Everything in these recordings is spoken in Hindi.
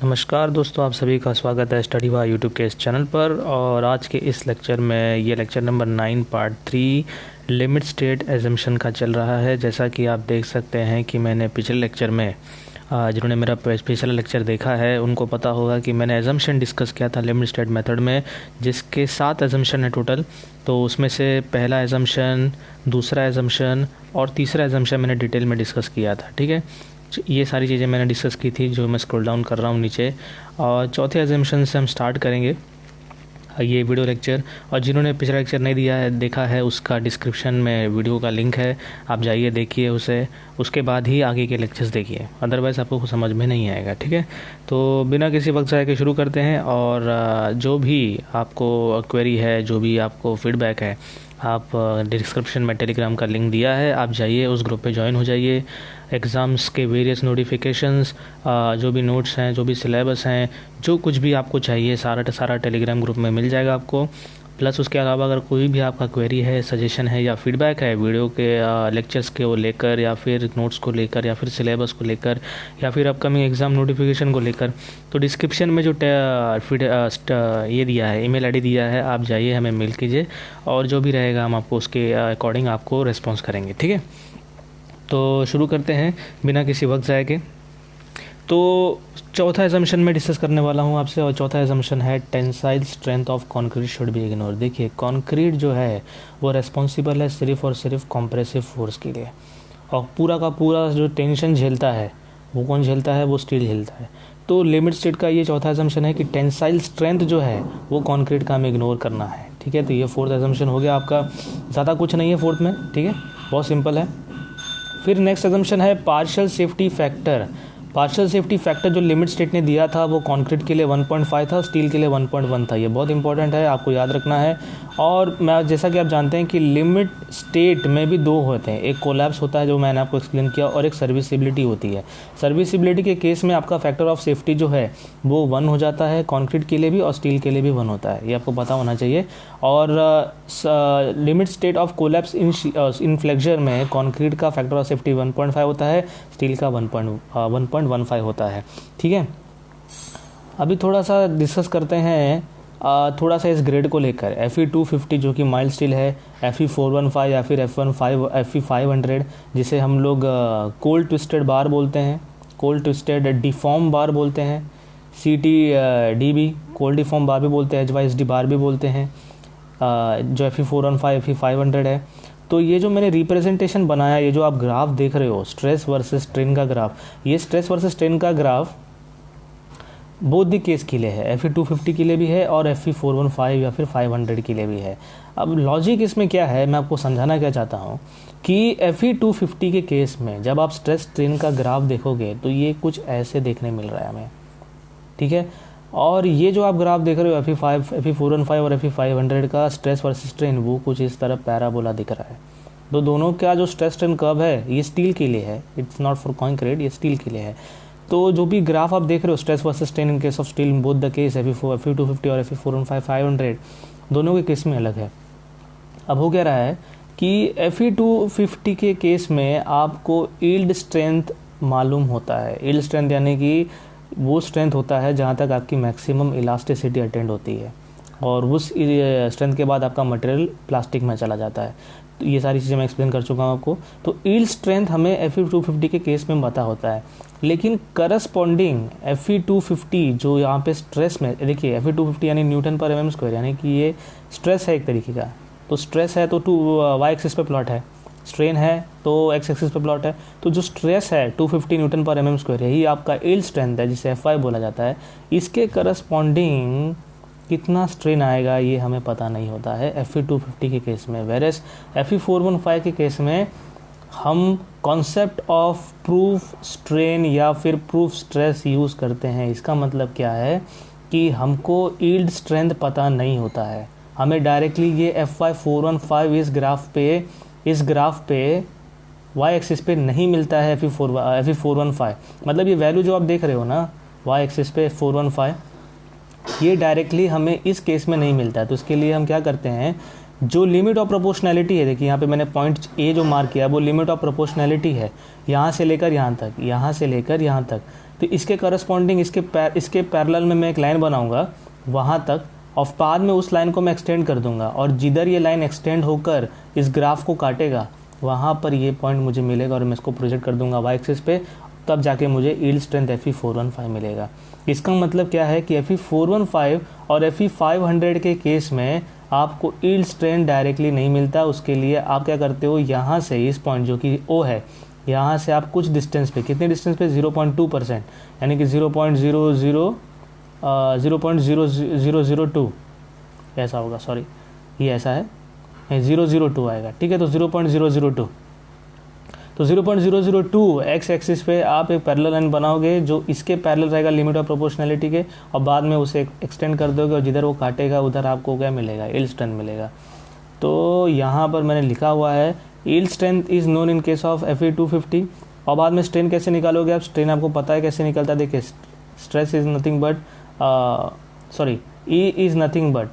नमस्कार दोस्तों, आप सभी का स्वागत है स्टडी बाय यूट्यूब के इस चैनल पर। और आज के इस लेक्चर में ये lecture number 9 part 3 limit state assumption का चल रहा है। जैसा कि आप देख सकते हैं कि मैंने पिछले लेक्चर में जिन्होंने मेरा पिछला लेक्चर देखा है उनको पता होगा कि मैंने एजम्पशन डिस्कस किया था लिमिट स्टेट मेथड में, जिसके 7 एजम्पशन है टोटल। तो उसमें से पहला एजम्पशन, दूसरा एजम्पशन और तीसरा एजम्पशन मैंने डिटेल में डिस्कस किया था। ठीक है, ये सारी चीज़ें मैंने डिस्कस की थी जो मैं स्क्रॉल डाउन कर रहा हूँ नीचे। और चौथे एजम्पशन से हम स्टार्ट करेंगे ये वीडियो लेक्चर। और जिन्होंने पिछला लेक्चर नहीं दिया है देखा है, उसका डिस्क्रिप्शन में वीडियो का लिंक है, आप जाइए देखिए उसे, उसके बाद ही आगे के लेक्चर्स देखिए, अदरवाइज़ आपको कुछ समझ में नहीं आएगा। ठीक है, तो बिना किसी वक्त ज़ाया के शुरू करते हैं। और जो भी आपको क्वेरी है, जो भी आपको फीडबैक है, आप डिस्क्रिप्शन में टेलीग्राम का लिंक दिया है, आप जाइए उस ग्रुप पे ज्वाइन हो जाइए। एग्ज़ाम्स के वेरियस नोटिफिकेशंस, जो भी नोट्स हैं, जो भी सिलेबस हैं, जो कुछ भी आपको चाहिए सारा टेलीग्राम ग्रुप में मिल जाएगा आपको। प्लस उसके अलावा अगर कोई भी आपका क्वेरी है, सजेशन है या फीडबैक है वीडियो के लेक्चर्स के वो लेकर, या फिर नोट्स को लेकर, या फिर सिलेबस को लेकर, या फिर अपकमिंग एग्ज़ाम नोटिफिकेशन को लेकर, तो डिस्क्रिप्शन में जो ये दिया है, ईमेल आईडी दिया है, आप जाइए हमें मेल कीजिए और जो भी रहेगा हम आपको उसके अकॉर्डिंग आपको रिस्पॉन्स करेंगे। ठीक है, तो शुरू करते हैं बिना किसी वक्त ज़ाया के। तो चौथा एजम्पशन में डिस्कस करने वाला हूं आपसे, और चौथा एजम्पशन है tensile strength of concrete should be ignore. देखिए, कंक्रीट जो है वो रेस्पॉन्सिबल है सिर्फ और सिर्फ कंप्रेसिव फोर्स के लिए, और पूरा का पूरा जो टेंशन झेलता है वो कौन झेलता है? वो स्टील झेलता है। तो लिमिट स्टेट का ये चौथा एजम्पशन है कि टेंसाइल स्ट्रेंथ जो है वो कंक्रीट का हमें इग्नोर करना है। ठीक है, तो ये फोर्थ एजम्पशन हो गया आपका, ज़्यादा कुछ नहीं है फोर्थ में। ठीक है, बहुत सिंपल है। फिर नेक्स्ट एजम्पशन है partial safety factor. Partial safety factor जो लिमिट स्टेट ने दिया था वो कंक्रीट के लिए 1.5 था, स्टील के लिए 1.1 था। ये बहुत इंपॉर्टेंट है, आपको याद रखना है। और मैं जैसा कि आप जानते हैं कि लिमिट स्टेट में भी दो होते हैं, एक कोलैप्स होता है जो मैंने आपको एक्सप्लेन किया, और एक सर्विसिबिलिटी होती है। सर्विसिबिलिटी के केस में आपका फैक्टर ऑफ सेफ्टी जो है वो 1 हो जाता है, कंक्रीट के लिए भी और स्टील के लिए भी 1 होता है, ये आपको पता होना चाहिए। और limit state of collapse in flexure में कंक्रीट का फैक्टर ऑफ सेफ्टी 1.5 होता है, स्टील का 1.15 होता है। ठीक है, अभी थोड़ा सा डिस्कस करते हैं थोड़ा सा इस ग्रेड को लेकर। Fe250 जो कि माइल्ड स्टील है, Fe415 या फिर Fe500 जिसे हम लोग कोल्ड ट्विस्टेड बार बोलते हैं, कोल्ड ट्विस्टेड डिफॉर्म बार बोलते हैं, CTDB कोल्ड डिफॉर्म बार भी बोलते हैं, HYSD बार भी बोलते हैं, जो Fe415 Fe500 है। तो ये जो मैंने रिप्रेजेंटेशन बनाया, ये जो आप ग्राफ देख रहे हो स्ट्रेस वर्सेस स्ट्रेन का ग्राफ, ये स्ट्रेस वर्सेस स्ट्रेन का ग्राफ बोथ द केस के लिए है, Fe250 के लिए भी है और Fe415 या फिर 500 के लिए भी है। अब लॉजिक इसमें क्या है, मैं आपको समझाना क्या चाहता हूँ कि Fe250 के केस में जब आप स्ट्रेस स्ट्रेन का ग्राफ देखोगे तो ये कुछ ऐसे देखने मिल रहा है हमें। ठीक है, और ये जो आप ग्राफ देख रहे हो Fe415 और Fe500 का स्ट्रेस वर्सेस स्ट्रेन, वो कुछ इस तरह पैराबोला दिख रहा है। तो दोनों का जो स्ट्रेस स्ट्रेन कर्व है ये स्टील के लिए है, इट्स नॉट फॉर कंक्रीट, ये स्टील के लिए है। तो जो भी ग्राफ आप देख रहे हो stress versus strain in case of steel, both the case Fe250 और Fe415 500 दोनों के केस में अलग है। अब हो क्या रहा है कि Fe250 के केस में आपको यील्ड स्ट्रेंथ मालूम होता है। यील्ड स्ट्रेंथ यानी कि वो स्ट्रेंथ होता है जहाँ तक आपकी मैक्सिमम इलास्टिसिटी अटेंड होती है, और उस स्ट्रेंथ के बाद आपका मटेरियल प्लास्टिक में चला जाता है। तो ये सारी चीज़ें मैं एक्सप्लेन कर चुका हूँ आपको। तो यील्ड स्ट्रेंथ हमें Fe250 के केस में पता होता है, लेकिन करस्पॉन्डिंग Fe250 जो यहाँ पे स्ट्रेस में, देखिए Fe250 यानी न्यूटन पर mm², यानी कि ये स्ट्रेस है एक तरीके का। तो स्ट्रेस है तो y एक्सिस पे प्लॉट है, स्ट्रेन है तो x एक्सिस पे प्लॉट है। तो जो स्ट्रेस है 250 न्यूटन पर mm², यही आपका यील्ड स्ट्रेंथ है जिसे Fy बोला जाता है। इसके करस्पॉन्डिंग कितना स्ट्रेन आएगा ये हमें पता नहीं होता है Fe250 के केस में। वेरस Fe415 के केस में हम कॉन्सेप्ट ऑफ प्रूफ स्ट्रेन या फिर प्रूफ स्ट्रेस यूज़ करते हैं। इसका मतलब क्या है कि हमको यील्ड स्ट्रेंथ पता नहीं होता है, हमें डायरेक्टली ये Fy415 इस ग्राफ पे y एक्सिस पे नहीं मिलता है Fe415। मतलब ये वैल्यू जो आप देख रहे हो ना y एक्सिस पे 415, ये डायरेक्टली हमें इस केस में नहीं मिलता है। तो इसके लिए हम क्या करते हैं, जो लिमिट ऑफ प्रोपोर्शनैलिटी है, देखिए यहाँ पे मैंने पॉइंट ए जो मार्क किया वो लिमिट ऑफ प्रोपोर्शनैलिटी है, यहाँ से लेकर यहाँ तक, यहाँ से लेकर यहाँ तक। तो इसके करस्पॉन्डिंग इसके पैरेलल में मैं एक लाइन बनाऊंगा वहाँ तक, और बाद में उस लाइन को मैं एक्सटेंड कर दूंगा, और जिधर ये लाइन एक्सटेंड होकर इस ग्राफ को काटेगा वहाँ पर ये पॉइंट मुझे मिलेगा और मैं इसको प्रोजेक्ट कर दूंगा वाई एक्सिस पे, तब जाके मुझे यील्ड स्ट्रेंथ Fe415 मिलेगा। इसका मतलब क्या है कि Fe415 और Fe500 के केस में आपको यील्ड स्ट्रेंथ डायरेक्टली नहीं मिलता। उसके लिए आप क्या करते हो, यहाँ से इस पॉइंट जो कि O है, यहाँ से आप कुछ डिस्टेंस पे, कितने डिस्टेंस पे, 0.2%, यानी कि 0.0002 ऐसा होगा, सॉरी ये ऐसा है, 002 आएगा, ठीक है। तो 0.002, तो 0.002 एक्स एक्सिस पे आप एक पैरेलल लाइन बनाओगे जो इसके पैरेलल रहेगा लिमिट ऑफ प्रोपोर्शनैलिटी के, और बाद में उसे एक्सटेंड कर दोगे और जिधर वो काटेगा उधर आपको क्या मिलेगा, यील्ड स्ट्रेंथ मिलेगा। तो यहाँ पर मैंने लिखा हुआ है yield strength is known in case of Fe250, और बाद में स्ट्रेन कैसे निकालोगे आप, स्ट्रेन आपको पता है कैसे निकलता है। देखिए stress is nothing but E is nothing but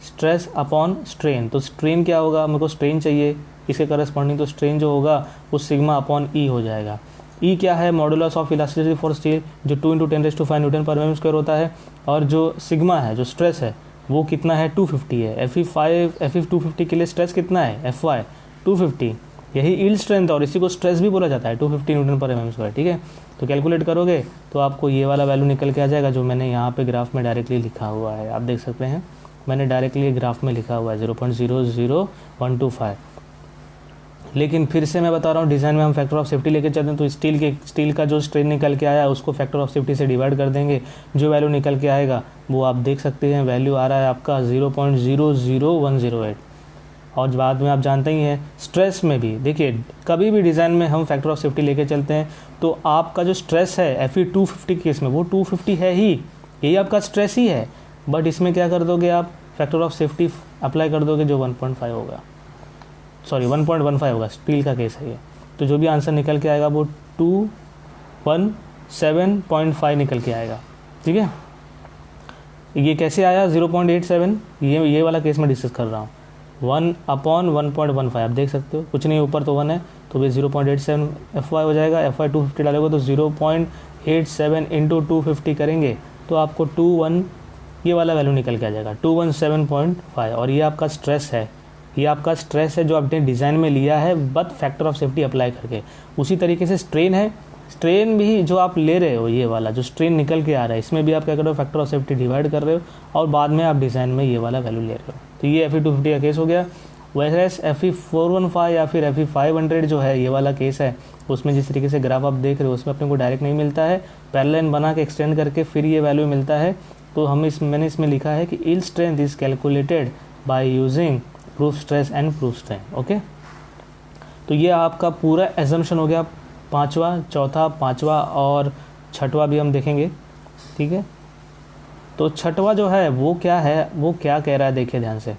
stress upon strain. तो स्ट्रेन क्या होगा, मेरे को स्ट्रेन चाहिए इसके करस्पॉन्डिंग, तो स्ट्रेन जो होगा वो सिग्मा अपॉन ई हो जाएगा। ई क्या है, modulus of elasticity for steel, जो 2 × 10⁵ न्यूटन पर mm² होता है, और जो सिग्मा है, जो स्ट्रेस है वो कितना है, 250 है। Fe250 के लिए स्ट्रेस कितना है, Fy 250, यही यील्ड स्ट्रेंथ और इसी को स्ट्रेस भी बोला जाता है, 250 न्यूटन पर mm², ठीक है। तो कैलकुलेट करोगे तो आपको ये वाला वैल्यू निकल के आ जाएगा, जो मैंने यहाँ पे ग्राफ में डायरेक्टली लिखा हुआ है, आप देख सकते हैं मैंने डायरेक्टली ग्राफ में लिखा हुआ है 0.00125। लेकिन फिर से मैं बता रहा हूँ, डिज़ाइन में हम फैक्टर ऑफ सेफ्टी लेके चलते हैं, तो स्टील का जो स्ट्रेन निकल के आया उसको फैक्टर ऑफ सेफ्टी से डिवाइड कर देंगे, जो वैल्यू निकल के आएगा वो आप देख सकते हैं, वैल्यू आ रहा है आपका 0.00108। और बाद में आप जानते ही हैं स्ट्रेस में भी, देखिए कभी भी डिज़ाइन में हम फैक्टर ऑफ सेफ्टी लेके चलते हैं तो आपका जो स्ट्रेस है Fe250 केस में वो 250 है ही, यही आपका स्ट्रेस ही है, बट इसमें क्या कर दोगे आप, फैक्टर ऑफ सेफ्टी अप्लाई कर दोगे जो 1.5 होगा, सॉरी 1.15 होगा, स्टील का केस है ये। तो जो भी आंसर निकल के आएगा वो 217.5 निकल के आएगा, ठीक है। ये कैसे आया 0.87, ये वाला केस मैं डिस्कस कर रहा हूँ, 1/1.15 आप देख सकते हो, कुछ नहीं ऊपर तो 1 है, तो ये 0.87 Fy हो जाएगा। Fy 250 डालोगे तो 0.87 × 250 करेंगे तो आपको 21 ये वाला वैल्यू निकल के आ जाएगा, 217.5। और ये आपका स्ट्रेस है, ये आपका स्ट्रेस है जो आपने डिज़ाइन में लिया है but factor of safety apply करके। उसी तरीके से स्ट्रेन है, स्ट्रेन भी जो आप ले रहे हो, ये वाला जो स्ट्रेन निकल के आ रहा है, इसमें भी आप क्या कर रहे हो, फैक्टर ऑफ सेफ्टी डिवाइड कर रहे हो और बाद में आप डिज़ाइन में ये वाला वैल्यू ले रहे हो। तो ये Fe250 का केस हो गया। वैसे Fe415 या फिर Fe500 जो है ये वाला केस है, उसमें जिस तरीके से ग्राफ आप देख रहे हो उसमें अपने को डायरेक्ट नहीं मिलता है, पैरेलल लाइन बना के एक्सटेंड करके फिर ये वैल्यू मिलता है। तो मैंने इसमें लिखा है कि yield strength is calculated by using proof stress and proof strain, okay. तो ये आपका पूरा एजम्पशन हो गया, पांचवा, चौथा, पांचवा और छठवा भी हम देखेंगे, ठीक है। तो छठवा जो है वो क्या है, वो क्या कह रहा है, देखिए ध्यान से।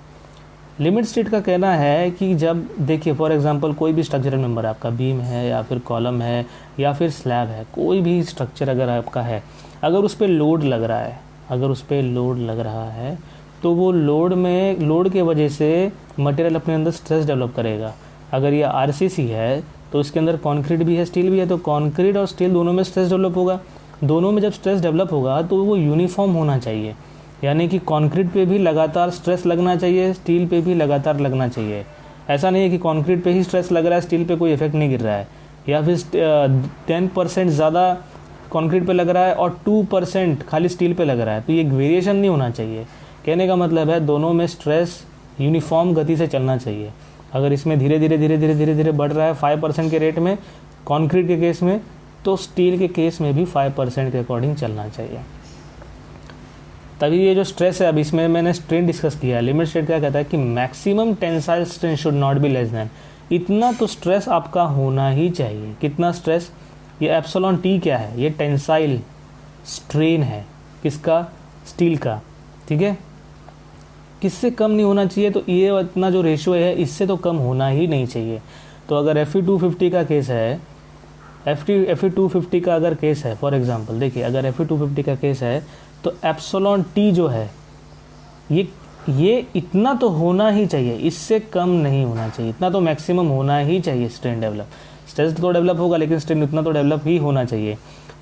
लिमिट स्टेट का कहना है कि जब देखिए फॉर एग्जांपल कोई भी स्ट्रक्चरल मेंबर आपका बीम है या फिर कॉलम है या फिर स्लैब है, कोई भी स्ट्रक्चर अगर आपका है, अगर उस पर लोड लग रहा है, अगर उस पर लोड लग रहा है तो वो लोड के वजह से मटेरियल अपने अंदर स्ट्रेस डेवलप करेगा। अगर ये आरसीसी है तो इसके अंदर कंक्रीट भी है, स्टील भी है, तो कंक्रीट और स्टील दोनों में स्ट्रेस डेवलप होगा। दोनों में जब स्ट्रेस डेवलप होगा तो वो यूनिफॉर्म होना चाहिए, यानी कि कंक्रीट पे भी लगातार स्ट्रेस लगना चाहिए, स्टील पे भी लगातार लगना चाहिए। ऐसा नहीं है कि कंक्रीट पे ही स्ट्रेस लग रहा है, स्टील पे कोई इफेक्ट नहीं गिर रहा है, या फिर 10% ज़्यादा कंक्रीट पे लग रहा है और 2% खाली स्टील पे लग रहा है, तो ये वेरिएशन नहीं होना चाहिए। कहने का मतलब है दोनों में स्ट्रेस यूनिफॉर्म गति से चलना चाहिए। अगर इसमें धीरे धीरे बढ़ रहा है 5% के रेट में कंक्रीट के केस में, तो स्टील के केस में भी 5% के अकॉर्डिंग चलना चाहिए। तभी ये जो स्ट्रेस है, अब इसमें मैंने स्ट्रेन डिस्कस किया है। लिमिट स्टेट क्या कहता है कि maximum tensile strain should not be less than, इतना तो स्ट्रेस आपका होना ही चाहिए। कितना स्ट्रेस, ये एप्सिलॉन टी क्या है, ये टेंसाइल स्ट्रेन है, किसका, स्टील का, ठीक है। किससे कम नहीं होना चाहिए, तो ये इतना जो रेशियो है इससे तो कम होना ही नहीं चाहिए। तो अगर Fe250 का केस है, Fe250 का अगर केस है फॉर एग्जांपल, देखिए अगर Fe250 का केस है तो एप्सिलॉन टी जो है ये इतना तो होना ही चाहिए, इससे कम नहीं होना चाहिए, इतना तो मैक्सिमम होना ही चाहिए। स्ट्रेन डेवलप, स्ट्रेस तो डेवलप होगा लेकिन स्ट्रेन इतना तो डेवलप ही होना चाहिए।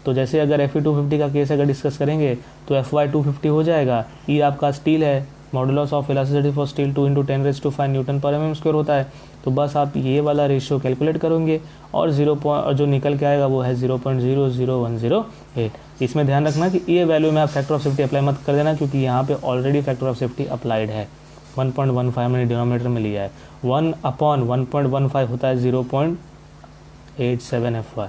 तो जैसे अगर Fe 250 का केस अगर डिस्कस करेंगे तो Fy 250 हो जाएगा। ई आपका स्टील है, modulus of elasticity for steel 2 × 10⁻⁵ Newton पर mm² होता है। तो बस आप ये वाला रेशियो कैलकुलेट करोगे और जो निकल के आएगा वो है 0.00108। इसमें ध्यान रखना कि ये वैल्यू में आप फैक्टर ऑफ सेफ्टी अप्लाई मत कर देना, क्योंकि यहाँ पे already factor of safety applied है। 1.15 मैंने डिनोमिनेटर में लिया है, 1/1.15 होता है 0.87 Fy।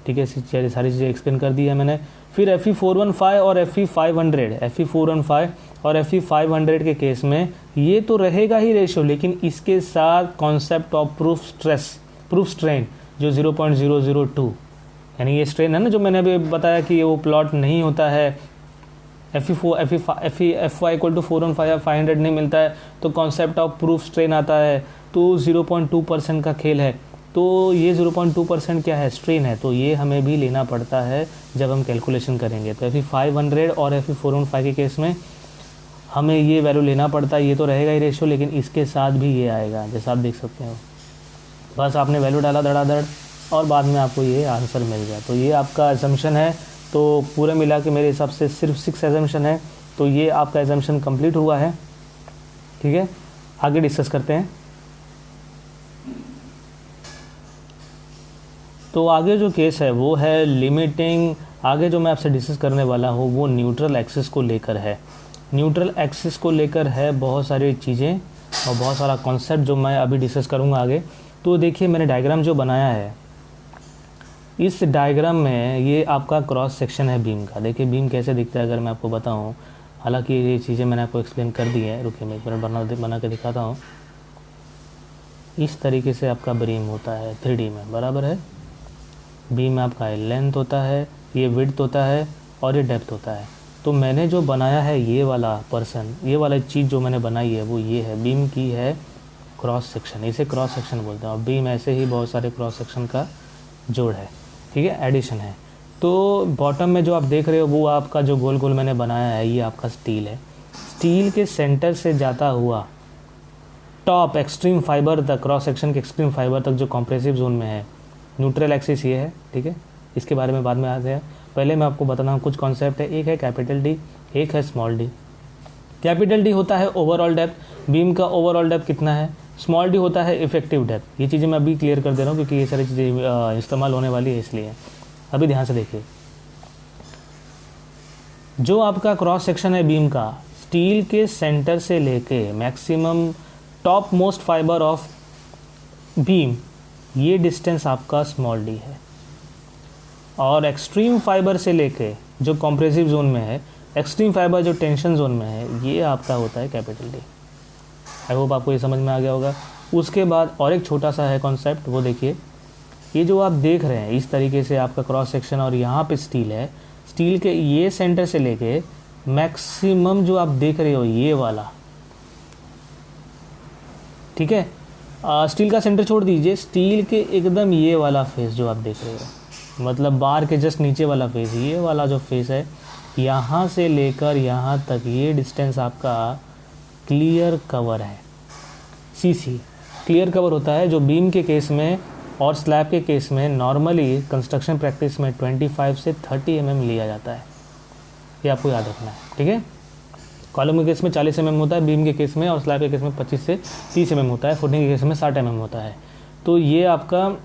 ठीक है, सारी चीज़ें एक्सप्लेन कर दी है मैंने। फिर Fe415 और Fe415 और Fe500 के केस में ये तो रहेगा ही रेशियो, लेकिन इसके साथ कॉन्सेप्ट ऑफ प्रूफ स्ट्रेन जो 0.002, यानी ये स्ट्रेन है ना जो मैंने अभी बताया कि वो प्लॉट नहीं होता है, Fy = 415 या 500 नहीं मिलता है तो कॉन्सेप्ट ऑफ प्रूफ स्ट्रेन आता है, तो 0.2% का खेल है। तो ये 0.2% क्या है, स्ट्रेन है, तो ये हमें भी लेना पड़ता है जब हम कैलकुलेशन करेंगे। तो Fe500 और Fe415 के केस में हमें ये वैल्यू लेना पड़ता है। ये तो रहेगा ही रेशियो, लेकिन इसके साथ भी ये आएगा, जैसा आप देख सकते हो। बस आपने वैल्यू डाला धड़ाधड़ और बाद में आपको ये आंसर मिल गया। तो ये आपका एजम्पशन है। तो पूरे मिला के मेरे हिसाब से सिर्फ 6 एजम्पशन है। तो ये आपका एजम्पशन कंप्लीट हुआ है। ठीक है, आगे डिस्कस करते हैं। तो आगे जो केस है वो है लिमिटिंग। आगे जो मैं आपसे डिस्कस करने वाला हूँ वो न्यूट्रल एक्सिस को लेकर है। न्यूट्रल एक्सिस को लेकर है बहुत सारी चीज़ें और बहुत सारा कॉन्सेप्ट जो मैं अभी डिस्कस करूँगा आगे। तो देखिए मैंने डायग्राम जो बनाया है, इस डायग्राम में ये आपका क्रॉस सेक्शन है बीम का। देखिए बीम कैसे दिखता है अगर मैं आपको बताऊँ, हालांकि ये चीज़ें मैंने आपको एक्सप्लेन कर दी है। रुकिए मैं एक मिनट बना के दिखाता हूँ। इस तरीके से आपका बीम होता है 3D में, बराबर है। बीम आपका लेंथ होता है, ये विड्थ होता है और ये डेप्थ होता है। तो मैंने जो बनाया है ये वाला पर्सन, ये वाला चीज़ जो मैंने बनाई है वो ये है, बीम की है क्रॉस सेक्शन। इसे क्रॉस सेक्शन बोलते हैं। और बीम ऐसे ही बहुत सारे क्रॉस सेक्शन का जोड़ है, ठीक है, एडिशन है। तो बॉटम में जो आप देख रहे हो वो आपका जो गोल गोल मैंने बनाया है ये आपका स्टील है। स्टील के सेंटर से जाता हुआ टॉप एक्सट्रीम फाइबर तक, क्रॉस सेक्शन के एक्सट्रीम फाइबर तक जो कॉम्प्रेसिव जोन में है, न्यूट्रल एक्सिस ये है। ठीक है, इसके बारे में बाद में आते हैं। पहले मैं आपको बताना हूँ कुछ कॉन्सेप्ट है। एक है कैपिटल डी, एक है स्मॉल डी। कैपिटल डी होता है ओवरऑल डेप्थ, बीम का ओवरऑल डेप्थ कितना है। स्मॉल डी होता है इफेक्टिव डेप्थ। ये चीज़ें मैं अभी क्लियर कर दे रहा हूँ क्योंकि ये सारी चीज़ें इस्तेमाल होने वाली है, इसलिए अभी ध्यान से देखिए। जो आपका क्रॉस सेक्शन है बीम का, स्टील के सेंटर से लेके maximum top most fibre of beam, ये डिस्टेंस आपका स्मॉल डी है। और एक्सट्रीम फाइबर से लेके जो कॉम्प्रेसिव जोन में है, एक्सट्रीम फाइबर जो टेंशन जोन में है, ये आपका होता है कैपिटल डी। आई होप आपको ये समझ में आ गया होगा। उसके बाद और एक छोटा सा है कॉन्सेप्ट, वो देखिए। ये जो आप देख रहे हैं इस तरीके से आपका क्रॉस सेक्शन और यहाँ पे स्टील है, स्टील के ये सेंटर से लेके मैक्सिमम जो आप देख रहे हो ये वाला, ठीक है, स्टील का सेंटर छोड़ दीजिए, स्टील के एकदम ये वाला फेस जो आप देख रहे हो, मतलब बार के जस्ट नीचे वाला फेस, ये वाला जो फेस है, यहाँ से लेकर यहाँ तक ये डिस्टेंस आपका क्लियर कवर है। सीसी क्लियर कवर होता है जो बीम के केस में और स्लैब के केस में नॉर्मली कंस्ट्रक्शन प्रैक्टिस में 25 से 30 mm लिया जाता है। ये आपको याद रखना है, ठीक है। कॉलम के केस में 40 mm होता है, बीम के केस में और स्लैब के केस में 25 से 30 mm होता है, फुटिंग के केस में 60 mm होता है। तो ये आपका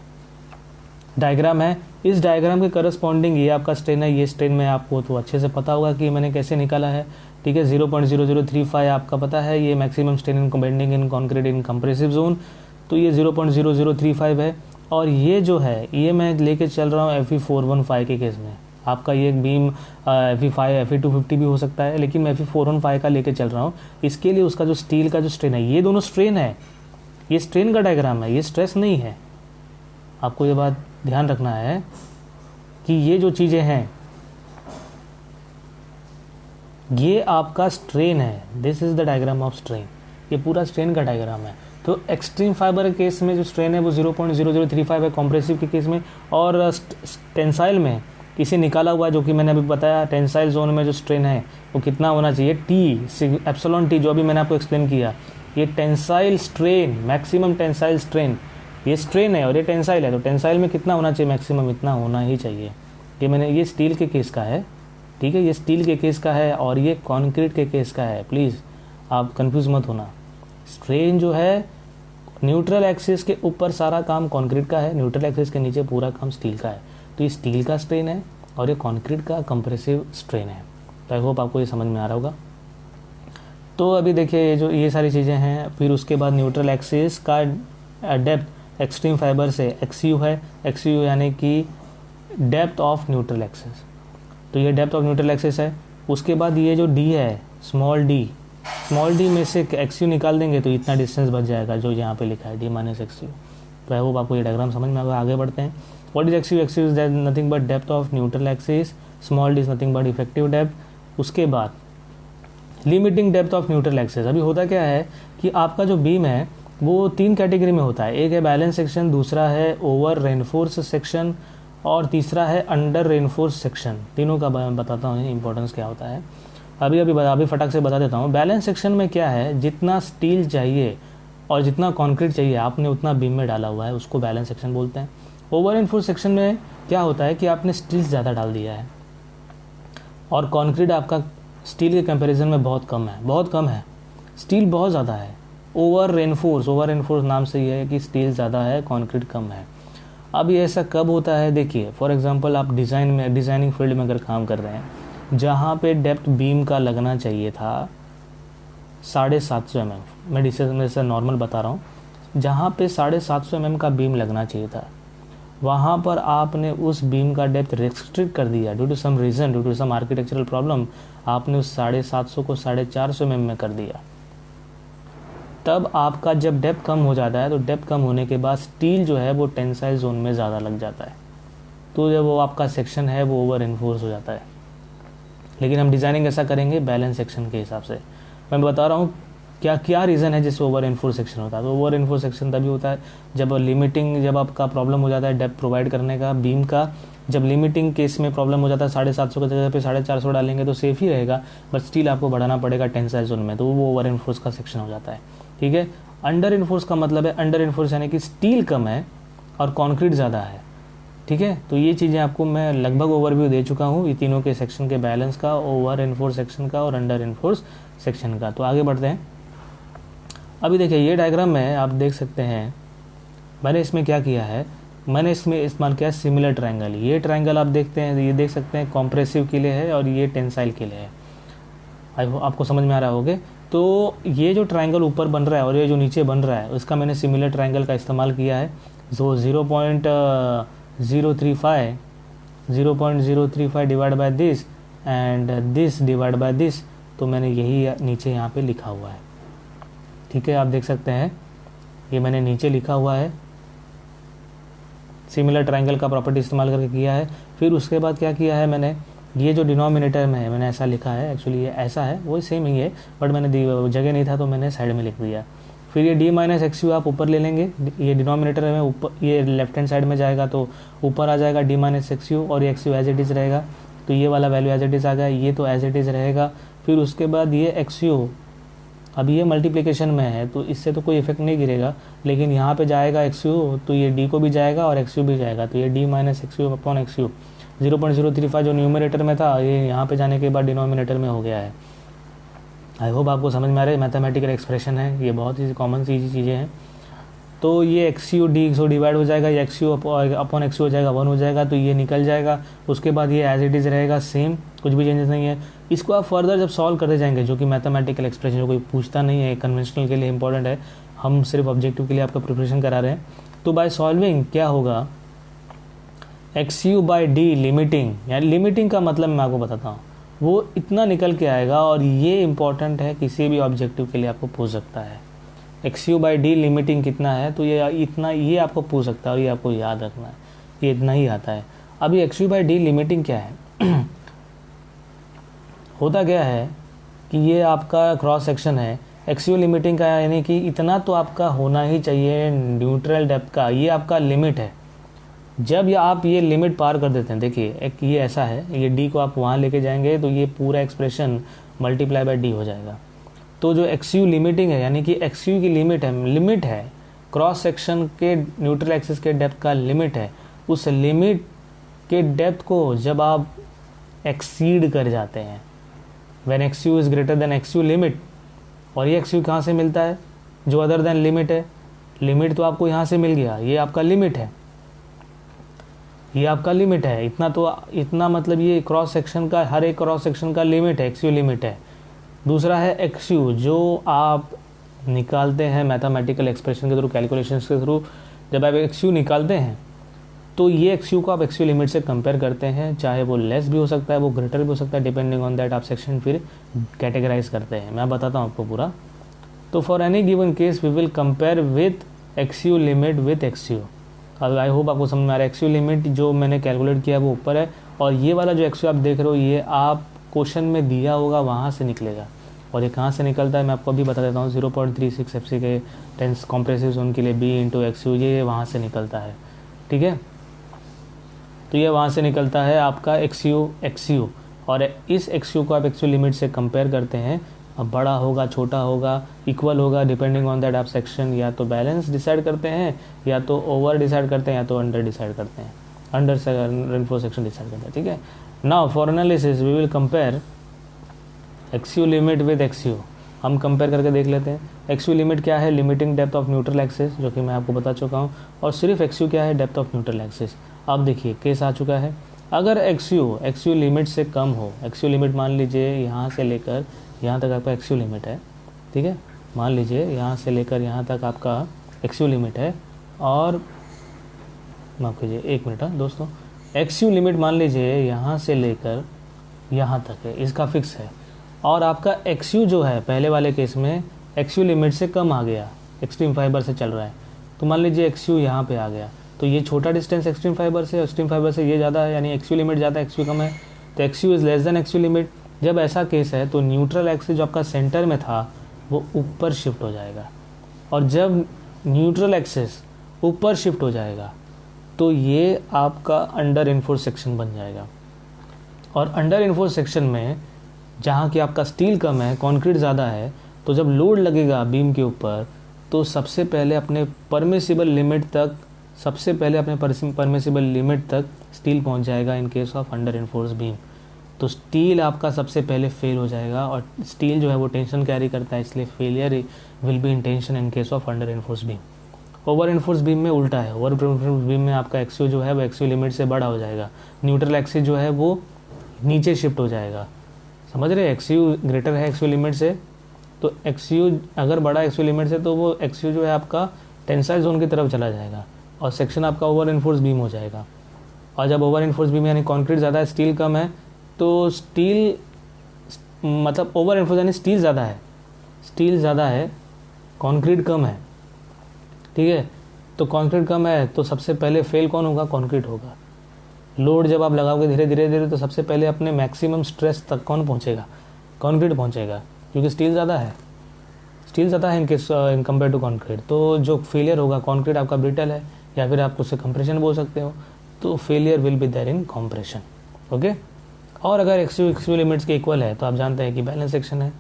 डायग्राम है। इस डायग्राम के करस्पॉन्डिंग ये आपका स्ट्रेन है। ये स्ट्रेन में आपको तो अच्छे से पता होगा कि मैंने कैसे निकाला है, ठीक है। 0.0035 आपका पता है, ये maximum strain in bending in concrete in compressive zone, तो ये 0.0035 है। और ये जो है ये मैं लेके चल रहा हूँ Fe415 के केस में। आपका ये बीम Fe250 भी हो सकता है, लेकिन मैं Fe415 का लेके चल रहा हूँ। इसके लिए उसका जो स्टील का जो स्ट्रेन है, ये दोनों स्ट्रेन है, ये स्ट्रेन का डायग्राम है, ये स्ट्रेस नहीं है। आपको ये बात ध्यान रखना है कि ये जो चीज़ें हैं ये आपका स्ट्रेन है। This is the diagram of strain. ये पूरा स्ट्रेन का डायग्राम है। तो एक्सट्रीम फाइबर के केस में जो स्ट्रेन है वो 0.0035 है कॉम्प्रेसिव के केस में, और टेंसाइल में इसे निकाला हुआ है जो कि मैंने अभी बताया। टेंसाइल जोन में जो स्ट्रेन है वो कितना होना चाहिए, टी एप्सिलॉन टी, जो अभी मैंने आपको एक्सप्लेन किया। ये tensile strain, maximum tensile strain, ये स्ट्रेन है और ये टेंसाइल है। तो टेंसाइल में कितना होना चाहिए, मैक्सिमम इतना होना ही चाहिए। ये स्टील के केस का है, ठीक है, ये स्टील के केस का है और ये कंक्रीट के केस का है। प्लीज़ आप कंफ्यूज मत होना। स्ट्रेन जो है न्यूट्रल एक्सिस के ऊपर सारा काम कंक्रीट का है, न्यूट्रल एक्सिस के नीचे पूरा काम स्टील का है। तो ये स्टील का स्ट्रेन है और ये कंक्रीट का कंप्रेसिव स्ट्रेन है। तो आई होप आपको ये समझ में आ रहा होगा। तो अभी देखिए ये सारी चीज़ें हैं। फिर उसके बाद न्यूट्रल एक्सिस का डेप्थ एक्सट्रीम फाइबर से एक्सयू है, एक्सयू यानी कि डेप्थ ऑफ न्यूट्रल एक्सिस। तो ये डेप्थ ऑफ न्यूट्रल एक्सिस है। उसके बाद ये जो डी है स्मॉल डी में से एक्सयू निकाल देंगे तो इतना डिस्टेंस बच जाएगा जो यहाँ पे लिखा है डी माइनस एक्सयू। तो आई होप आपको ये डायग्राम समझ में आगे बढ़ते हैं। What is एक्सयू? एक्सयू is nothing but depth of neutral axis, small D is nothing but effective depth. उसके बाद limiting depth of neutral axis. अभी होता क्या है कि आपका जो बीम है वो 3 कैटेगरी में होता है। एक है बैलेंस सेक्शन, दूसरा है ओवर रेनफोर्स सेक्शन और तीसरा है अंडर रेनफोर्स सेक्शन। तीनों का बताता हूँ इंपॉर्टेंस क्या होता है। अभी फटाक से बता देता हूँ। बैलेंस सेक्शन में क्या है, जितना स्टील चाहिए और जितना कंक्रीट चाहिए आपने उतना बीम में डाला हुआ है, उसको बैलेंस सेक्शन बोलते हैं। ओवर रेनफोर्स सेक्शन में क्या होता है कि आपने स्टील ज़्यादा डाल दिया है और कंक्रीट आपका स्टील के कंपैरिजन में बहुत कम है, स्टील बहुत ज़्यादा है। ओवर रेनफोर्स नाम से ये है कि स्टील ज़्यादा है, कंक्रीट कम है। अब ये ऐसा कब होता है? देखिए फॉर एग्जांपल आप डिज़ाइनिंग फील्ड में अगर काम कर रहे हैं, जहाँ पे डेप्थ बीम का लगना चाहिए था 750 mm, मैं से नॉर्मल बता रहा हूँ, जहाँ पे 750 mm का बीम लगना चाहिए था, वहाँ पर आपने उस बीम का डेप्थ रेस्ट्रिक्ट कर दिया due to some reason, due to some architectural problem. आपने उस 750 को 450 mm में कर दिया। तब आपका जब डेप्थ कम हो जाता है तो डेप्थ कम होने के बाद स्टील जो है वो टेंसाइल जोन में ज़्यादा लग जाता है, तो जब वो आपका सेक्शन है वो ओवर इन्फोर्स हो जाता है। लेकिन हम डिज़ाइनिंग ऐसा करेंगे बैलेंस सेक्शन के हिसाब से। मैं बता रहा हूँ क्या रीज़न है जिससे ओवर इन्फोर्स सेक्शन होता है। तो ओवर इन्फोर्स सेक्शन तभी होता है जब आपका प्रॉब्लम हो जाता है डेप्थ प्रोवाइड करने का बीम का। जब लिमिटिंग केस में प्रॉब्लम हो जाता है 750 की जगह पे 450 डालेंगे तो सेफ ही रहेगा, बट स्टील आपको बढ़ाना पड़ेगा टेंसाइल जोन में, तो वो ओवर इन्फोर्स का सेक्शन हो जाता है। ठीक है। अंडर इन्फोर्स का मतलब है, अंडर इन्फोर्स यानी कि स्टील कम है और कंक्रीट ज़्यादा है। ठीक है। तो ये चीज़ें आपको मैं लगभग ओवरव्यू दे चुका हूँ ये तीनों के सेक्शन के बैलेंस का, ओवर इन्फोर्स सेक्शन का और अंडर इन्फोर्स सेक्शन का। तो आगे बढ़ते हैं। अभी देखिए ये डायग्राम में आप देख सकते हैं मैंने इसमें क्या किया है, मैंने इसमें इस्तेमाल किया सिमिलर ट्रायंगल। ये ट्रायंगल आप देखते हैं, ये देख सकते हैं कॉम्प्रेसिव के लिए है और ये टेंसाइल के लिए है। आपको समझ में आ रहा होगा। तो ये जो ट्रायंगल ऊपर बन रहा है और ये जो नीचे बन रहा है उसका मैंने सिमिलर ट्रायंगल का इस्तेमाल किया है। जो 0.035 divide by this and this divide by this, तो मैंने यही नीचे यहाँ पे लिखा हुआ है। ठीक है, आप देख सकते हैं ये मैंने नीचे लिखा हुआ है, सिमिलर ट्रायंगल का प्रॉपर्टी इस्तेमाल करके किया है। फिर उसके बाद क्या किया है मैंने, ये जो डिनोमिनेटर में है मैंने ऐसा लिखा है, एक्चुअली ये ऐसा है वो सेम ही है, बट मैंने जगह नहीं था तो मैंने साइड में लिख दिया। फिर ये d माइनस एक्स आप ऊपर ले लेंगे, ये डिनोमिनेटर में ऊपर, ये लेफ्ट हैंड साइड में जाएगा तो ऊपर आ जाएगा d माइनस एक्स और ये एक्स एज इट इज़ रहेगा, तो ये वाला वैल्यू एज इट इज़ आ गया, ये तो एज इट इज़ रहेगा। फिर उसके बाद ये एक्स अब ये मल्टीप्लिकेशन में है तो इससे तो कोई इफेक्ट नहीं गिरेगा, लेकिन यहाँ पे जाएगा एक्स तो ये d को भी जाएगा और एक्स भी जाएगा, तो ये d minus x upon x 0.035 जो न्यूमरेटर में था ये यहाँ पे जाने के बाद डिनोमिनेटर में हो गया है। आई होप आपको समझ में आ रहा है, मैथमेटिकल एक्सप्रेशन है, ये बहुत ही कॉमन सी चीज़ें हैं। तो ये एक्स डी डिवाइड हो जाएगा, ये एक्स अपॉन एक्स हो जाएगा 1 हो जाएगा, तो ये निकल जाएगा। उसके बाद ये एज इट इज़ रहेगा सेम, कुछ भी चेंजेस नहीं है। इसको आप फर्दर जब सॉल्व करते जाएंगे, जो कि मैथमेटिकल एक्सप्रेशन जो कोई पूछता नहीं है, कन्वेंशनल के लिए इंपॉर्टेंट है, हम सिर्फ ऑब्जेक्टिव के लिए आपका प्रिपरेशन करा रहे हैं। तो बाय सॉल्विंग क्या होगा, x you by D limiting, यानी लिमिटिंग का मतलब मैं आपको बताता हूँ, वो इतना निकल के आएगा। और ये इंपॉर्टेंट है, किसी भी ऑब्जेक्टिव के लिए आपको पूछ सकता है x you by D limiting कितना है, तो ये इतना, ये आपको पूछ सकता है और ये आपको याद रखना है, ये इतना ही आता है। अभी x you by D limiting क्या है होता क्या है कि ये आपका क्रॉस सेक्शन है, एक्स यू लिमिटिंग का यानी कि इतना तो आपका होना ही चाहिए न्यूट्रल डेप्थ का, ये आपका लिमिट है। जब आप ये लिमिट पार कर देते हैं, देखिए एक ये ऐसा है, ये डी को आप वहाँ लेके जाएंगे तो ये पूरा एक्सप्रेशन मल्टीप्लाई बाय डी हो जाएगा। तो जो एक्स यू लिमिटिंग है यानी कि एक्स यू की लिमिट है क्रॉस सेक्शन के न्यूट्रल एक्सिस के डेप्थ का लिमिट है, उस लिमिट कि डेप्थ को जब आप एक्सीड कर जाते हैं, when x you is greater than x U limit, और ये एक्स यू कहाँ से मिलता है, जो अदर देन लिमिट है, लिमिट तो आपको यहाँ से मिल गया, ये आपका लिमिट है, ये आपका लिमिट है, इतना मतलब ये क्रॉस सेक्शन का, हर एक क्रॉस सेक्शन का लिमिट है, एक्स यू लिमिट है। दूसरा है एक्स यू, जो आप निकालते हैं मैथमेटिकल एक्सप्रेशन के थ्रू, कैलकुलेशंस के थ्रू, जब आप एक्स यू निकालते हैं तो ये एक्स यू को आप एक्स यू लिमिट से कंपेयर करते हैं, चाहे वो लेस भी हो सकता है, वो ग्रेटर भी हो सकता है, डिपेंडिंग ऑन दैट आप सेक्शन फिर कैटेगराइज करते हैं। मैं बताता हूँ आपको पूरा। तो for any given case we will compare with X U limit with X U. अब आई होप आपको समझ में आ रहा है, एक्स यू लिमिट जो मैंने कैलकुलेट किया वो ऊपर है, और ये वाला जो एक्स यू आप देख रहे हो ये आप क्वेश्चन में दिया होगा वहाँ से निकलेगा। और ये कहाँ से निकलता है मैं आपको अभी बता देता हूँ। 0.36 FC के टेंस कॉम्प्रेसिव जोन के लिए B इंटू एक्स यू, ये वहाँ से निकलता है, ठीक है। तो ये वहाँ से निकलता है आपका एक्स यू, और इस एक्स यू को आप एक्स यू लिमिट से कंपेयर करते हैं। अब बड़ा होगा, छोटा होगा, इक्वल होगा, डिपेंडिंग ऑन दैट आप सेक्शन या तो बैलेंस डिसाइड करते हैं, या तो ओवर डिसाइड करते हैं, या तो अंडर डिसाइड करते हैं, अंडर इन्फो सेक्शन डिसाइड करते हैं, ठीक है। Now for analysis we will compare X U limit with X U. हम कंपेयर करके देख लेते हैं। एक्स यू लिमिट क्या है, limiting depth of neutral axis, जो कि मैं आपको बता चुका हूँ, और सिर्फ एक्स यू क्या है, डेप्थ ऑफ न्यूट्रल एक्सिस। अब देखिए केस आ चुका है, अगर एक्स यू लिमिट से कम हो, एक्स यू लिमिट मान लीजिए यहाँ से लेकर यहाँ तक आपका एक्स यू लिमिट है, ठीक है, मान लीजिए यहाँ से लेकर यहाँ तक आपका एक्स यू लिमिट है, और माफ़ कीजिए एक मिनट दोस्तों, एक्स यू लिमिट मान लीजिए यहाँ से लेकर यहाँ तक है, इसका फिक्स है, और आपका एक्स यू जो है पहले वाले केस में एक्स यू लिमिट से कम आ गया, एक्सट्रीम फाइबर से चल रहा है, तो मान लीजिए एक्स यू यहाँ पे आ गया, तो ये छोटा डिस्टेंस एक्सट्रीम फाइबर से, एक्सट्रीम फाइबर से ये ज़्यादा है, यानी एक्स यू लिमिट ज़्यादा, एक्स यू कम है, तो x you is less than x U limit. जब ऐसा केस है तो न्यूट्रल एक्सिस जो आपका सेंटर में था वो ऊपर शिफ्ट हो जाएगा, और जब न्यूट्रल एक्सिस ऊपर शिफ्ट हो जाएगा तो ये आपका अंडर इन्फोर्स सेक्शन बन जाएगा। और अंडर इन्फोर्स सेक्शन में जहाँ की आपका स्टील कम है, कंक्रीट ज़्यादा है, तो जब लोड लगेगा बीम के ऊपर तो सबसे पहले अपने परमिसिबल लिमिट तक, स्टील पहुँच जाएगा in case of under enforce beam. तो स्टील आपका सबसे पहले फेल हो जाएगा, और स्टील जो है वो टेंशन कैरी करता है, इसलिए failure will be in tension in case of under enforce beam. Over enforce beam में उल्टा है, ओवर इन्फोर्स बीम में आपका एक्स यू जो है वो एक्स यू लिमिट से बड़ा हो जाएगा, न्यूट्रल एक्सिस जो है वो नीचे शिफ्ट हो जाएगा। समझ रहे, एक्स यू ग्रेटर है एक्स यू लिमिट से, तो एक्स यू अगर बड़ा एक्स यू लिमिट से तो वो एक्स यू जो है आपका टेंसाइल जोन की तरफ चला जाएगा, और सेक्शन आपका ओवर इन्फोर्स बीम हो जाएगा। और जब ओवर इन्फोर्स बीम यानी कॉन्क्रीट ज़्यादा है, स्टील कम है, तो स्टील मतलब ओवर इन्फोर्स यानी स्टील ज़्यादा है, कंक्रीट कम है, ठीक है। तो कंक्रीट कम है तो सबसे पहले फेल कौन होगा, कंक्रीट होगा। लोड जब आप लगाओगे धीरे धीरे तो सबसे पहले अपने मैक्सिमम स्ट्रेस तक कौन पहुंचेगा, कंक्रीट पहुंचेगा, क्योंकि स्टील ज़्यादा है इन कंपेयर टू कंक्रीट। तो जो फेलियर होगा, कंक्रीट आपका ब्रिटल है, या फिर आप उससे कंप्रेशन बोल सकते हो, तो failure will be there in compression, okay. और अगर एक्स यू लिमिट्स के इक्वल है तो आप जानते हैं कि बैलेंस सेक्शन है।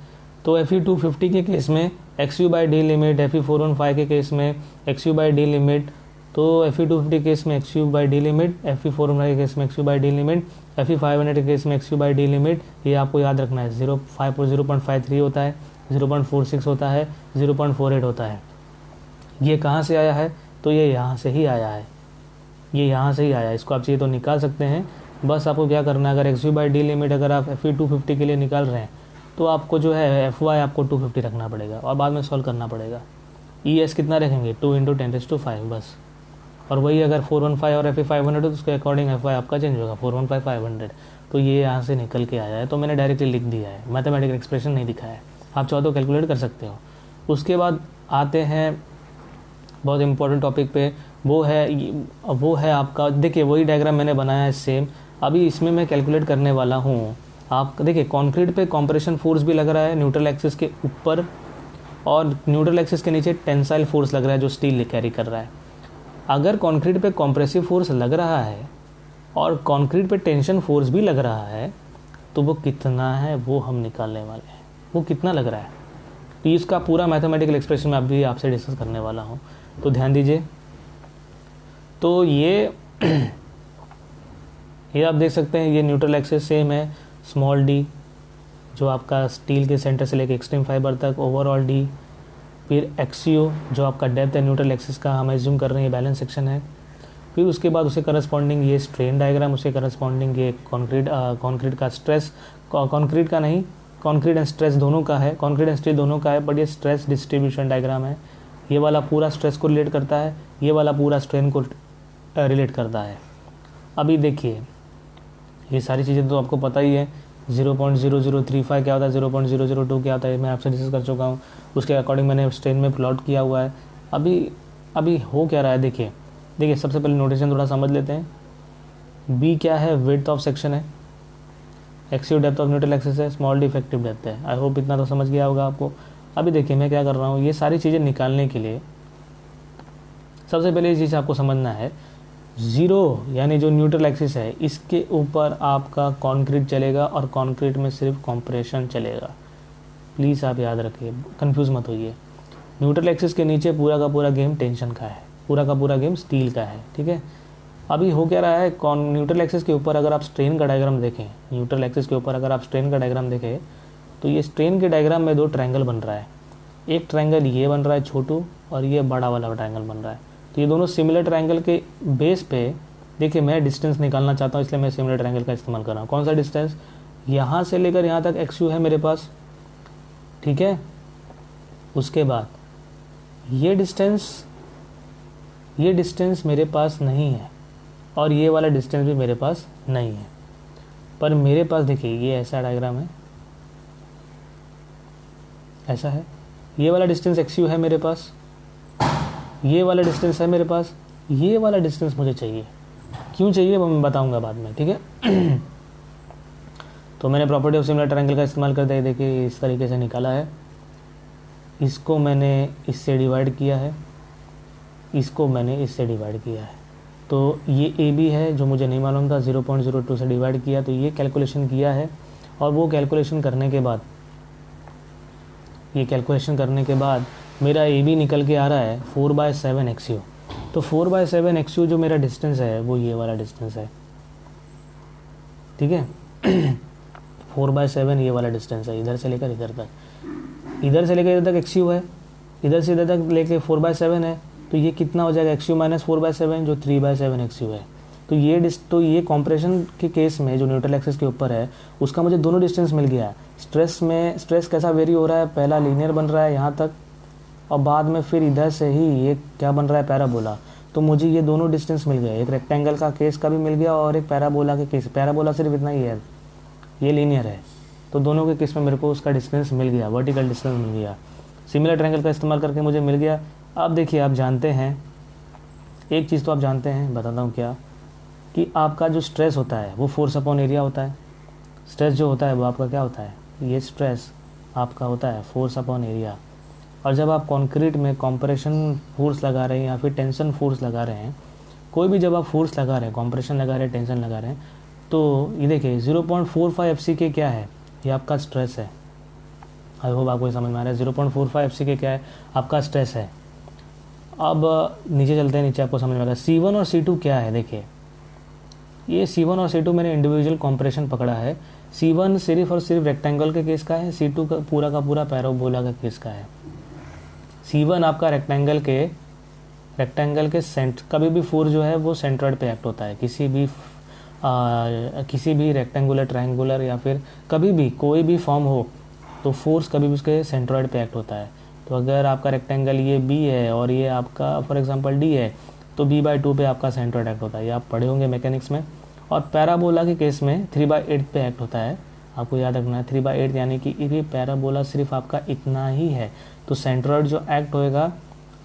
तो Fe 250 के केस में x you by D limit, Fe 415 के केस में x you by D limit, तो Fe 250 केस में x you by D limit, Fe 415 के केस में x you by D limit, Fe 500 के केस में x you by D limit. ये आपको याद रखना है, 0.53 होता है, 0.46 होता है, 0.48 होता है। ये कहाँ से आया है, तो ये यहाँ से ही आया है, इसको आप चाहिए तो निकाल सकते हैं। बस आपको क्या करना है, अगर X you by D limit अगर आप Fe 250 के लिए निकाल रहे हैं तो आपको जो है Fy आपको 250 रखना पड़ेगा, और बाद में सॉल्व करना पड़ेगा। Es कितना रखेंगे, 2 × 10⁵ बस। और वही अगर 415 और Fe 500 तो उसके अकॉर्डिंग Fy आपका चेंज होगा, 415 500। तो ये यहाँ से निकल के आया है, तो मैंने डायरेक्टली लिख दिया है, मैथमेटिकल एक्सप्रेशन नहीं दिखाया है, आप चाहो तो कैलकुलेट कर सकते हो। उसके बाद आते हैं बहुत इंपॉर्टेंट टॉपिक पे, वो है आपका, देखिए वही डायग्राम मैंने बनाया है सेम, अभी इसमें मैं कैलकुलेट करने वाला हूँ। आप देखिए कंक्रीट पे कंप्रेशन फोर्स भी लग रहा है न्यूट्रल एक्सिस के ऊपर, और न्यूट्रल एक्सिस के नीचे टेंसाइल फोर्स लग रहा है जो स्टील कैरी कर रहा है। अगर कंक्रीट पे कंप्रेसिव फोर्स लग रहा है और कंक्रीट पे टेंशन फोर्स भी लग रहा है, तो वो कितना है वो हम निकालने वाले हैं, वो कितना लग रहा है। तो इसका पूरा मैथमेटिकल एक्सप्रेशन मैं अभी आपसे डिस्कस करने वाला हूँ, तो ध्यान दीजिए। तो ये ये आप देख सकते हैं, ये न्यूट्रल एक्सिस सेम है, स्मॉल डी जो आपका स्टील के सेंटर से लेकर एक्सट्रीम फाइबर तक, ओवरऑल डी, फिर एक्सियो जो आपका डेप्थ है न्यूट्रल एक्सिस का, हम एज्यूम कर रहे हैं बैलेंस सेक्शन है। फिर उसके बाद उसके करस्पॉन्डिंग ये स्ट्रेन डायग्राम, उसके करस्पॉन्डिंग ये कंक्रीट का स्ट्रेस, कंक्रीट का नहीं, कंक्रीट एंड स्ट्रेस दोनों का है, कंक्रीट एंड स्टील दोनों का है, बट ये स्ट्रेस डिस्ट्रीब्यूशन डायग्राम है। ये वाला पूरा स्ट्रेस को रिलेट करता है, ये वाला पूरा स्ट्रेन को रिलेट करता है। अभी देखिए ये सारी चीज़ें तो आपको पता ही है, 0.0035 क्या होता है, 0.002 क्या होता है, मैं आपसे डिस्कस कर चुका हूँ। उसके अकॉर्डिंग मैंने स्ट्रेन में प्लॉट किया हुआ है। अभी हो क्या रहा है, देखिए सबसे पहले नोटेशन थोड़ा समझ लेते हैं। बी क्या है, विड्थ ऑफ सेक्शन है, एक्सियो डेप्थ ऑफ न्यूट्रल एक्सिस है, स्मॉल डी इफेक्टिव डेप्थ है। आई होप इतना तो समझ गया होगा आपको। अभी देखिए मैं क्या कर रहा हूँ, ये सारी चीज़ें निकालने के लिए सबसे पहले ये चीज़ आपको समझना है, ज़ीरो यानी जो न्यूट्रल एक्सिस है इसके ऊपर आपका कंक्रीट चलेगा और कंक्रीट में सिर्फ कंप्रेशन चलेगा। प्लीज़ आप याद रखिए, कंफ्यूज मत होइए। न्यूट्रल एक्सिस के नीचे पूरा का पूरा गेम टेंशन का है, पूरा का पूरा गेम स्टील का है, ठीक है। अभी हो क्या रहा है, न्यूट्रल एक्सिस के ऊपर अगर आप स्ट्रेन का डायग्राम देखें, न्यूट्रल एक्सिस के ऊपर अगर आप स्ट्रेन का डायग्राम देखें तो ये स्ट्रेन के डायग्राम में दो ट्रायंगल बन रहा है। एक ट्रायंगल ये बन रहा है छोटू, और ये बड़ा वाला ट्रायंगल बन रहा है। तो ये दोनों सिमिलर ट्रायंगल के बेस पे देखिए मैं डिस्टेंस निकालना चाहता हूँ, इसलिए मैं सिमिलर ट्रायंगल का इस्तेमाल कर रहा हूँ। कौन सा डिस्टेंस, यहाँ से लेकर यहाँ तक एक्स है मेरे पास, ठीक है। उसके बाद ये डिस्टेंस मेरे पास नहीं है, और ये वाला डिस्टेंस भी मेरे पास नहीं है। पर मेरे पास देखिए ये ऐसा डायग्राम है, ऐसा है, ये वाला डिस्टेंस एक्स है मेरे पास, ये वाला डिस्टेंस है मेरे पास, ये वाला डिस्टेंस मुझे चाहिए। क्यों चाहिए वो मैं बताऊंगा बाद में, ठीक है। तो मैंने प्रॉपर्टी ऑफ सिमिलर ट्रायंगल का इस्तेमाल करते ही देखिए इस तरीके से निकाला है। इसको मैंने इससे डिवाइड किया है, इसको मैंने इससे डिवाइड किया है। तो ये ए बी है जो मुझे नहीं मालूम था, 0.02 से डिवाइड किया, तो ये कैलकुलेशन किया है। और वो कैलकुलेशन करने के बाद, ये कैलकुलेशन करने के बाद मेरा ए बी निकल के आ रहा है 4/7 एक्सियो। तो 4/7 एक्सियो जो मेरा डिस्टेंस है वो ये वाला डिस्टेंस है, ठीक है। 4/7 ये वाला डिस्टेंस है, इधर से लेकर इधर तक, इधर से लेकर इधर तक एक्सियो है, इधर से इधर तक लेके 4/7 है। तो ये कितना हो जाएगा, एक्सियो माइनस 4/7 जो 3/7 एक्सियो है। तो ये कॉम्प्रेशन के केस में जो न्यूट्रल एक्सिस के ऊपर है उसका मुझे दोनों डिस्टेंस मिल गया है। स्ट्रेस कैसा वेरी हो रहा है, पहला लीनियर बन रहा है यहाँ तक, और बाद में फिर इधर से ही ये क्या बन रहा है, पैराबोला। तो मुझे ये दोनों डिस्टेंस मिल गए, एक रेक्टेंगल का केस का भी मिल गया और एक पैराबोला के केस। पैराबोला सिर्फ इतना ही है, ये लीनियर है, तो दोनों के केस में मेरे को उसका डिस्टेंस मिल गया, वर्टिकल डिस्टेंस मिल गया। सिमिलर ट्रायंगल का इस्तेमाल करके मुझे मिल गया। अब देखिए आप जानते हैं एक चीज़, तो आप जानते हैं, बताता हूँ क्या, कि आपका जो स्ट्रेस होता है वो फोर्स अपॉन एरिया होता है। स्ट्रेस जो होता है वो आपका क्या होता है, ये स्ट्रेस आपका होता है फोर्स अपॉन एरिया। और जब आप कंक्रीट में कंप्रेशन फोर्स लगा रहे हैं या फिर टेंशन फोर्स लगा रहे हैं, कोई भी जब आप फोर्स लगा रहे हैं, कंप्रेशन लगा रहे हैं, टेंशन लगा रहे हैं, तो ये देखिए 0.45 FCK क्या है, ये आपका स्ट्रेस है। आई होप आपको समझ में आ रहा है, 0.45 FCK क्या है, आपका स्ट्रेस है। अब नीचे चलते हैं, नीचे आपको समझ में आ रहा है। C1 और C2 क्या है, देखिए ये C1 और C2 मैंने इंडिविजुअल कंप्रेशन पकड़ा है। C1 सिर्फ और सिर्फ रेक्टेंगल के केस का है, C2 का पूरा पैराबोला का केस का है। C1 आपका रेक्टेंगल के सेंटर, कभी भी फोर्स जो है वो सेंट्रॉइड पे एक्ट होता है, किसी भी रेक्टेंगुलर, ट्रायंगुलर या फिर कभी भी कोई भी फॉर्म हो तो फोर्स कभी भी उसके सेंट्रॉइड पे एक्ट होता है। तो अगर आपका रेक्टेंगल ये B है और ये आपका फॉर एग्जांपल D है, तो B/2 पे आपका सेंट्रॉइड एक्ट होता है, ये आप पढ़े होंगे मैकेनिक्स में। और पैराबोला के केस में 3/8 पे एक्ट होता है, आपको याद रखना है 3/8, यानी कि ये पैराबोला सिर्फ आपका इतना ही है। तो सेंट्रॉइड जो एक्ट होएगा,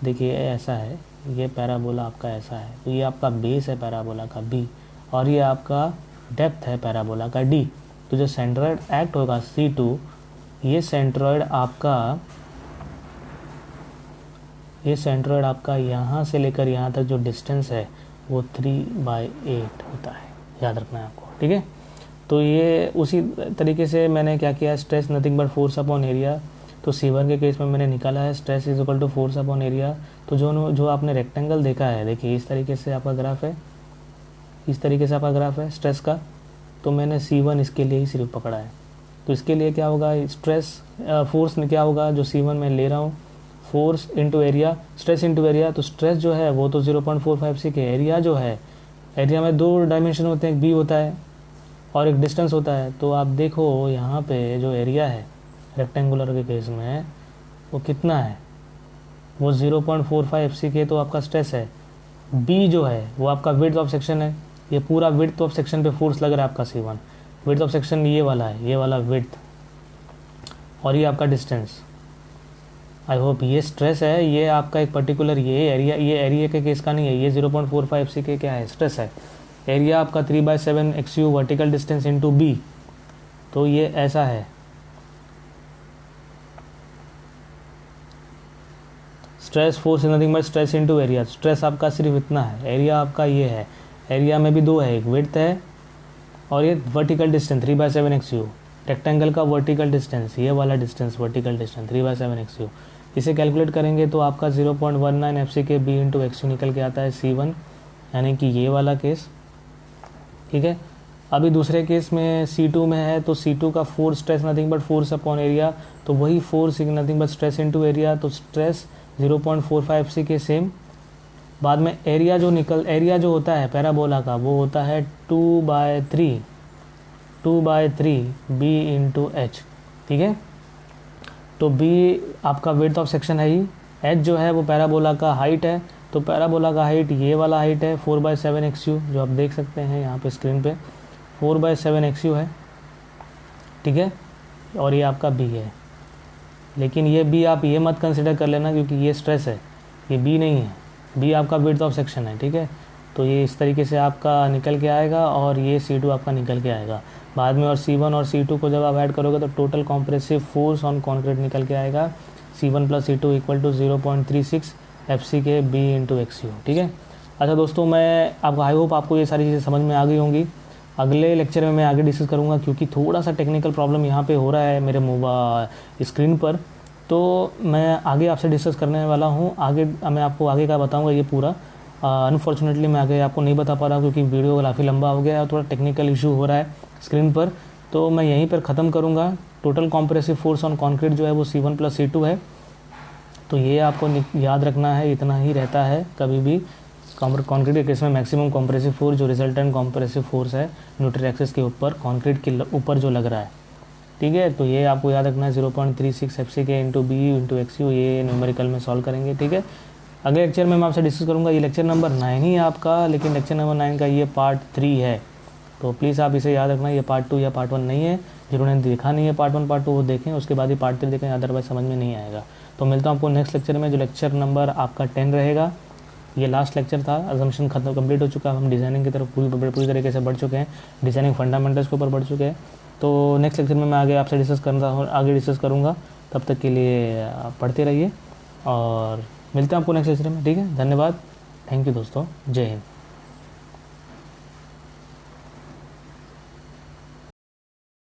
देखिए ऐसा है, ये पैराबोला आपका ऐसा है, तो ये आपका बेस है पैराबोला का B, और ये आपका डेप्थ है पैराबोला का D। तो जो सेंट्रॉइड एक्ट होगा C2, ये सेंट्रॉइड आपका यहाँ से लेकर यहाँ तक जो डिस्टेंस है वो 3/8 होता है, याद रखना है आपको, ठीक है। तो ये उसी तरीके से मैंने क्या किया, stress nothing but force upon area. तो C1 के केस में मैंने निकाला है stress is equal to force upon area. तो जो आपने रेक्टेंगल देखा है, देखिए इस तरीके से आपका ग्राफ है, इस तरीके से आपका ग्राफ है स्ट्रेस का, तो मैंने C1 इसके लिए ही सिर्फ पकड़ा है। तो इसके लिए क्या होगा, स्ट्रेस फोर्स में क्या होगा, जो C1 मैं ले रहा हूँ, force into area, stress into area. तो स्ट्रेस जो है वो तो 0.45 सी के, एरिया जो है, एरिया में 2 डायमेंशन होते हैं, एक बी होता है और एक डिस्टेंस होता है। तो आप देखो यहाँ पे जो एरिया है रेक्टेंगुलर के केस में वो कितना है, वो 0.45 सी के तो आपका स्ट्रेस है। बी जो है वो आपका विड्थ ऑफ सेक्शन है, ये पूरा विड्थ ऑफ सेक्शन पे फोर्स लग रहा है आपका C1। विड्थ ऑफ सेक्शन ये वाला है, ये वाला विड्थ, और ये आपका डिस्टेंस। आई होप ये स्ट्रेस है, ये आपका एक पर्टिकुलर ये एरिया के केस का नहीं है, ये 0.45 सी के क्या है, स्ट्रेस है। एरिया आपका 3/7 XU vertical distance into B, तो ये ऐसा है। Stress force is nothing but stress into area. Stress आपका सिर्फ इतना है, एरिया आपका ये है, एरिया में भी 2 है, एक विड्थ है और ये वर्टिकल डिस्टेंस 3/7 XU। रेक्टेंगल का वर्टिकल डिस्टेंस, ये वाला डिस्टेंस वर्टिकल डिस्टेंस 3/7 XU। इसे कैलकुलेट करेंगे तो आपका 0.19 FCK B इंटू XU निकल के आता है C1, यानी कि ये वाला केस, ठीक है। अभी दूसरे केस में C2 में है, तो C2 का force stress nothing but force upon area, तो वही force nothing but stress into area, तो स्ट्रेस 0.45 सी के सेम। बाद में एरिया जो होता है पैराबोला का, वो होता है 2/3 B इंटू H, ठीक है। तो B आपका विड्थ ऑफ सेक्शन है ही, H जो है वो पैराबोला का हाइट है, तो पैराबोला का हाइट ये वाला हाइट है 4/7 XU, जो आप देख सकते हैं यहाँ पे स्क्रीन पे 4/7 XU है, ठीक है। और ये आपका B है, लेकिन ये B आप ये मत कंसिडर कर लेना क्योंकि ये स्ट्रेस है, ये B नहीं है, B आपका विड्थ ऑफ सेक्शन है, ठीक है। तो ये इस तरीके से आपका निकल के आएगा और ये C2 आपका निकल के आएगा बाद में। और C1 और C2 को जब आप ऐड करोगे तो total compressive force on concrete निकल के आएगा C1 + C2 = 0.36 FCK B into XU, ठीक है। अच्छा दोस्तों, मैं आपको आई होप आपको ये सारी चीज़ें समझ में आ गई होंगी। अगले लेक्चर में मैं आगे डिस्कस करूँगा क्योंकि थोड़ा सा टेक्निकल प्रॉब्लम यहाँ पे हो रहा है मेरे स्क्रीन पर, तो मैं आगे आपसे डिस्कस करने वाला हूँ। आगे मैं आपको आगे का बताऊँगा ये पूरा। अनफॉर्चुनेटली मैं आगे आपको नहीं बता पा रहा क्योंकि वीडियो काफ़ी लंबा हो गया है और थोड़ा टेक्निकल इशू हो रहा है स्क्रीन पर, तो मैं यहीं पर ख़त्म करूँगा। Total compressive force on concrete जो है वो C1 + C2 है, तो ये आपको याद रखना है, इतना ही रहता है कभी भी। कॉन्क्रीट के केस में मैक्सिमम कॉम्प्रेसिव फोर्स जो रिजल्टेंट कॉम्प्रेसिव फोर्स है न्यूट्रल एक्सिस के ऊपर, कॉन्क्रीट के ऊपर जो लग रहा है, ठीक है। तो ये आपको याद रखना है 0.36 FCK into B into XU, ये न्यूमेरिकल में सॉल्व करेंगे, ठीक है। अगले लेक्चर में मैं आपसे डिस्कस करूँगा, ये लेक्चर नंबर 9 ही है आपका, लेकिन लेक्चर नंबर 9 का ये पार्ट 3 है, तो प्लीज़ आप इसे याद रखना, ये पार्ट 2 या पार्ट 1 नहीं है। जिन्होंने देखा नहीं है पार्ट 1 पार्ट 2 वो देखें, उसके बाद ही पार्ट 3 देखें, अदरवाइज समझ में नहीं आएगा। तो मिलता हूँ आपको नेक्स्ट लेक्चर में, जो लेक्चर नंबर आपका 10 रहेगा। ये लास्ट लेक्चर था, अजम्पशन खत्म कंप्लीट हो चुका है, हम डिज़ाइनिंग की तरफ पूरी तरीके से बढ़ चुके हैं, डिज़ाइनिंग फंडामेंटल्स के ऊपर बढ़ चुके हैं। तो नेक्स्ट लेक्चर में मैं आगे आपसे डिस्कस करूँगा। तब तक के लिए आप पढ़ते रहिए और मिलते हैं आपको नेक्स्ट लेक्चर में, ठीक है। धन्यवाद, थैंक यू दोस्तों, जय हिंद।